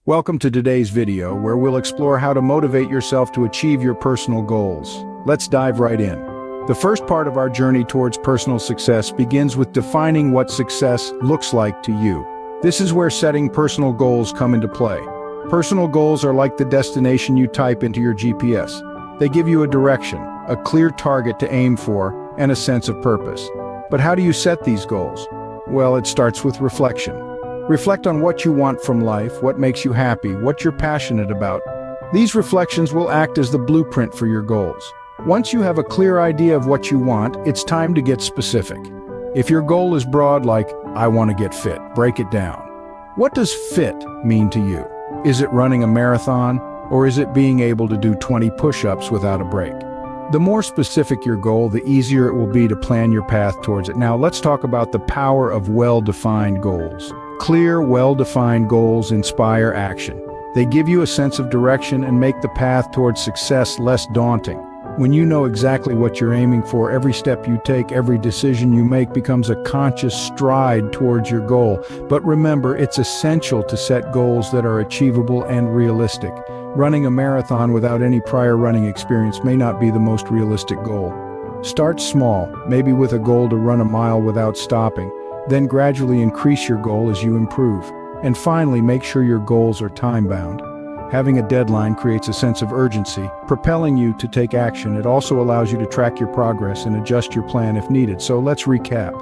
Welcome to today's video where we'll explore how to motivate yourself to achieve your personal goals. Let's dive right in. The first part of our journey towards personal success begins with defining what success looks like to you. This is where setting personal goals come into play. Personal goals are like the destination you type into your GPS. They give you a direction, a clear target to aim for, and a sense of purpose. But how do you set these goals? Well, it starts with reflection. Reflect on what you want from life, what makes you happy, what you're passionate about. These reflections will act as the blueprint for your goals. Once you have a clear idea of what you want, it's time to get specific. If your goal is broad, like, I want to get fit, break it down. What does fit mean to you? Is it running a marathon, or is it being able to do 20 push-ups without a break? The more specific your goal, the easier it will be to plan your path towards it. Now, let's talk about the power of well-defined goals. Clear, well-defined goals inspire action. They give you a sense of direction and make the path towards success less daunting. When you know exactly what you're aiming for, every step you take, every decision you make becomes a conscious stride towards your goal. But remember, it's essential to set goals that are achievable and realistic. Running a marathon without any prior running experience may not be the most realistic goal. Start small, maybe with a goal to run a mile without stopping. Then gradually increase your goal as you improve. And finally, make sure your goals are time-bound. Having a deadline creates a sense of urgency, propelling you to take action. It also allows you to track your progress and adjust your plan if needed. So let's recap.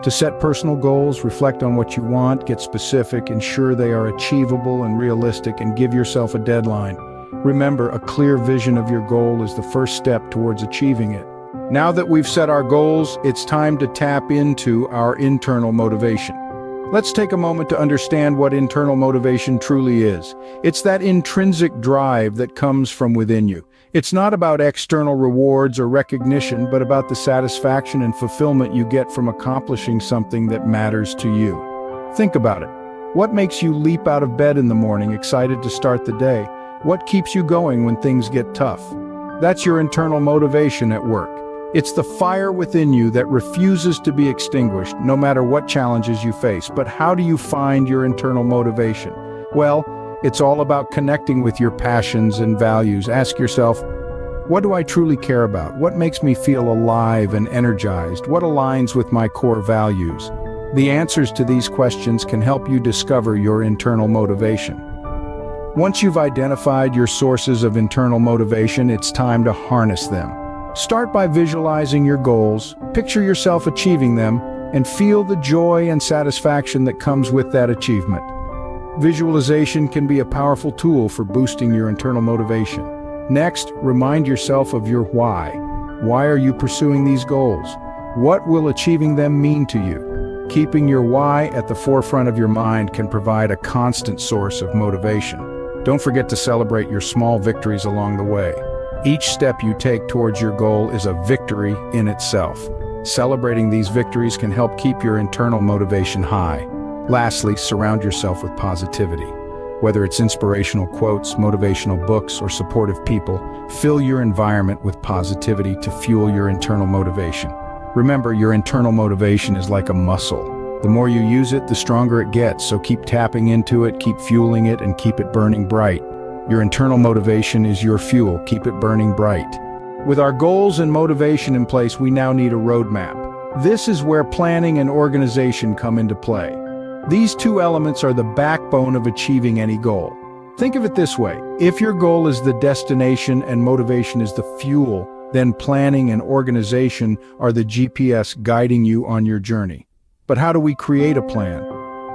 To set personal goals, reflect on what you want, get specific, ensure they are achievable and realistic, and give yourself a deadline. Remember, a clear vision of your goal is the first step towards achieving it. Now that we've set our goals, it's time to tap into our internal motivation. Let's take a moment to understand what internal motivation truly is. It's that intrinsic drive that comes from within you. It's not about external rewards or recognition, but about the satisfaction and fulfillment you get from accomplishing something that matters to you. Think about it. What makes you leap out of bed in the morning, excited to start the day? What keeps you going when things get tough? That's your internal motivation at work. It's the fire within you that refuses to be extinguished, no matter what challenges you face. But how do you find your internal motivation? Well, it's all about connecting with your passions and values. Ask yourself, what do I truly care about? What makes me feel alive and energized? What aligns with my core values? The answers to these questions can help you discover your internal motivation. Once you've identified your sources of internal motivation, it's time to harness them. Start by visualizing your goals, picture yourself achieving them, and feel the joy and satisfaction that comes with that achievement. Visualization can be a powerful tool for boosting your internal motivation. Next, remind yourself of your why. Why are you pursuing these goals? What will achieving them mean to you? Keeping your why at the forefront of your mind can provide a constant source of motivation. Don't forget to celebrate your small victories along the way. Each step you take towards your goal is a victory in itself. Celebrating these victories can help keep your internal motivation high. Lastly, surround yourself with positivity. Whether it's inspirational quotes, motivational books, or supportive people, fill your environment with positivity to fuel your internal motivation. Remember, your internal motivation is like a muscle. The more you use it, the stronger it gets, so keep tapping into it, keep fueling it, and keep it burning bright. Your internal motivation is your fuel. Keep it burning bright. With our goals and motivation in place, we now need a roadmap. This is where planning and organization come into play. These two elements are the backbone of achieving any goal. Think of it this way. If your goal is the destination and motivation is the fuel, then planning and organization are the GPS guiding you on your journey. But how do we create a plan?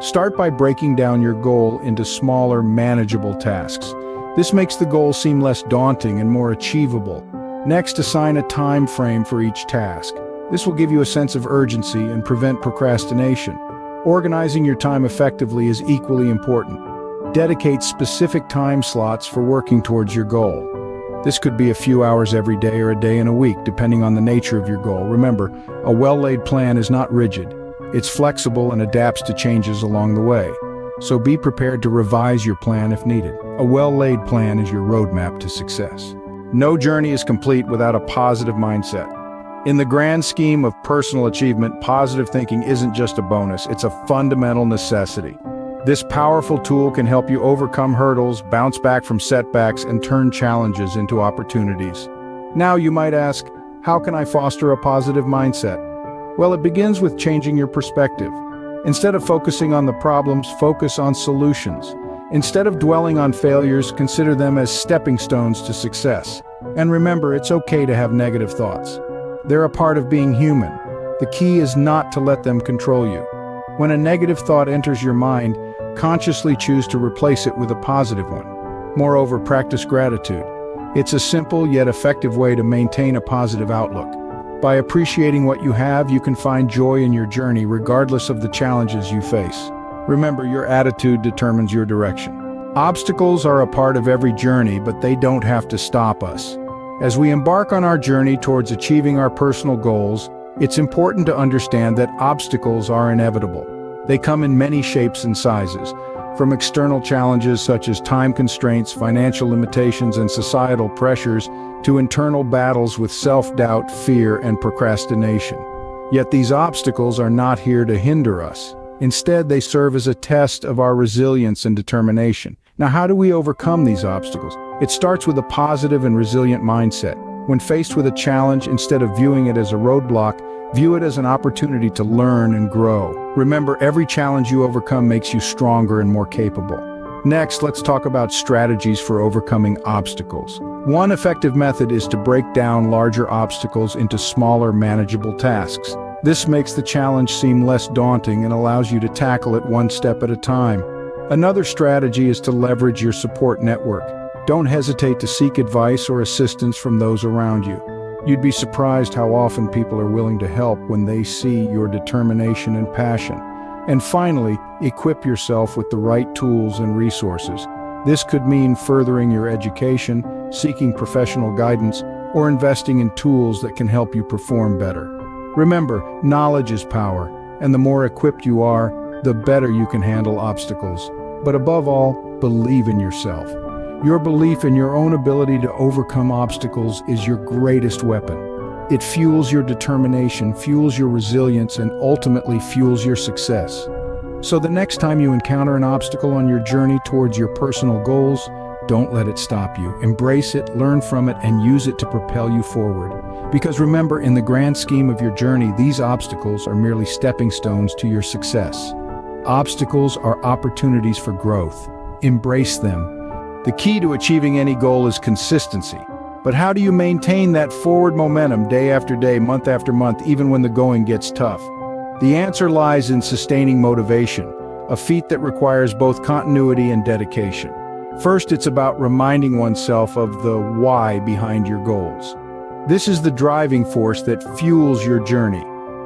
Start by breaking down your goal into smaller, manageable tasks. This makes the goal seem less daunting and more achievable. Next, assign a time frame for each task. This will give you a sense of urgency and prevent procrastination. Organizing your time effectively is equally important. Dedicate specific time slots for working towards your goal. This could be a few hours every day or a day in a week, depending on the nature of your goal. Remember, a well-laid plan is not rigid. It's flexible and adapts to changes along the way. So be prepared to revise your plan if needed. A well-laid plan is your roadmap to success. No journey is complete without a positive mindset. In the grand scheme of personal achievement, positive thinking isn't just a bonus, it's a fundamental necessity. This powerful tool can help you overcome hurdles, bounce back from setbacks, and turn challenges into opportunities. Now you might ask, how can I foster a positive mindset? Well, it begins with changing your perspective. Instead of focusing on the problems, focus on solutions. Instead of dwelling on failures, consider them as stepping stones to success. And remember, it's okay to have negative thoughts. They're a part of being human. The key is not to let them control you. When a negative thought enters your mind, consciously choose to replace it with a positive one. Moreover, practice gratitude. It's a simple yet effective way to maintain a positive outlook. By appreciating what you have, you can find joy in your journey regardless of the challenges you face. Remember, your attitude determines your direction. Obstacles are a part of every journey, but they don't have to stop us. As we embark on our journey towards achieving our personal goals, it's important to understand that obstacles are inevitable. They come in many shapes and sizes, from external challenges such as time constraints, financial limitations, and societal pressures, to internal battles with self-doubt, fear, and procrastination. Yet these obstacles are not here to hinder us. Instead, they serve as a test of our resilience and determination. Now, how do we overcome these obstacles? It starts with a positive and resilient mindset. When faced with a challenge, instead of viewing it as a roadblock, view it as an opportunity to learn and grow. Remember, every challenge you overcome makes you stronger and more capable. Next, let's talk about strategies for overcoming obstacles. One effective method is to break down larger obstacles into smaller, manageable tasks. This makes the challenge seem less daunting and allows you to tackle it one step at a time. Another strategy is to leverage your support network. Don't hesitate to seek advice or assistance from those around you. You'd be surprised how often people are willing to help when they see your determination and passion. And finally, equip yourself with the right tools and resources. This could mean furthering your education, seeking professional guidance, or investing in tools that can help you perform better. Remember, knowledge is power, and the more equipped you are, the better you can handle obstacles. But above all, believe in yourself. Your belief in your own ability to overcome obstacles is your greatest weapon. It fuels your determination, fuels your resilience, and ultimately fuels your success. So the next time you encounter an obstacle on your journey towards your personal goals, don't let it stop you. Embrace it, learn from it, and use it to propel you forward. Because remember, in the grand scheme of your journey, these obstacles are merely stepping stones to your success. Obstacles are opportunities for growth. Embrace them. The key to achieving any goal is consistency. But how do you maintain that forward momentum day after day, month after month, even when the going gets tough? The answer lies in sustaining motivation, a feat that requires both continuity and dedication. First, it's about reminding oneself of the why behind your goals. This is the driving force that fuels your journey,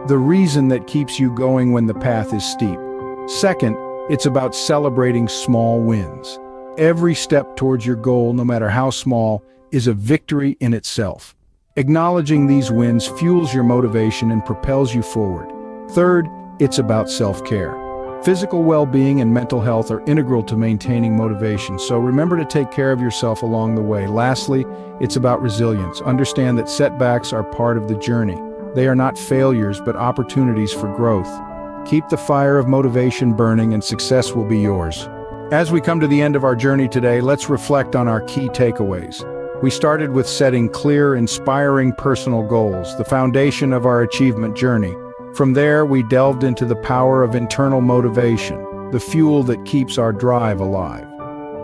the reason that keeps you going when the path is steep. Second, it's about celebrating small wins. Every step towards your goal, no matter how small, is a victory in itself. Acknowledging these wins fuels your motivation and propels you forward. Third, it's about self-care. Physical well-being and mental health are integral to maintaining motivation, so remember to take care of yourself along the way. Lastly, it's about resilience. Understand that setbacks are part of the journey. They are not failures, but opportunities for growth. Keep the fire of motivation burning and success will be yours. As we come to the end of our journey today, let's reflect on our key takeaways. We started with setting clear, inspiring personal goals, the foundation of our achievement journey. From there, we delved into the power of internal motivation, the fuel that keeps our drive alive.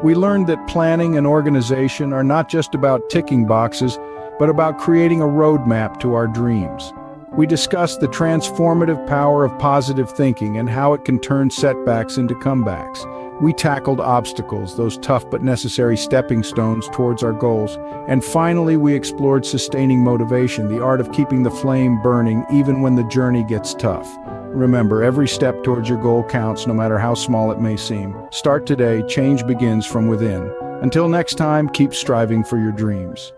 We learned that planning and organization are not just about ticking boxes, but about creating a roadmap to our dreams. We discussed the transformative power of positive thinking and how it can turn setbacks into comebacks. We tackled obstacles, those tough but necessary stepping stones towards our goals. And finally, we explored sustaining motivation, the art of keeping the flame burning even when the journey gets tough. Remember, every step towards your goal counts, no matter how small it may seem. Start today, change begins from within. Until next time, keep striving for your dreams.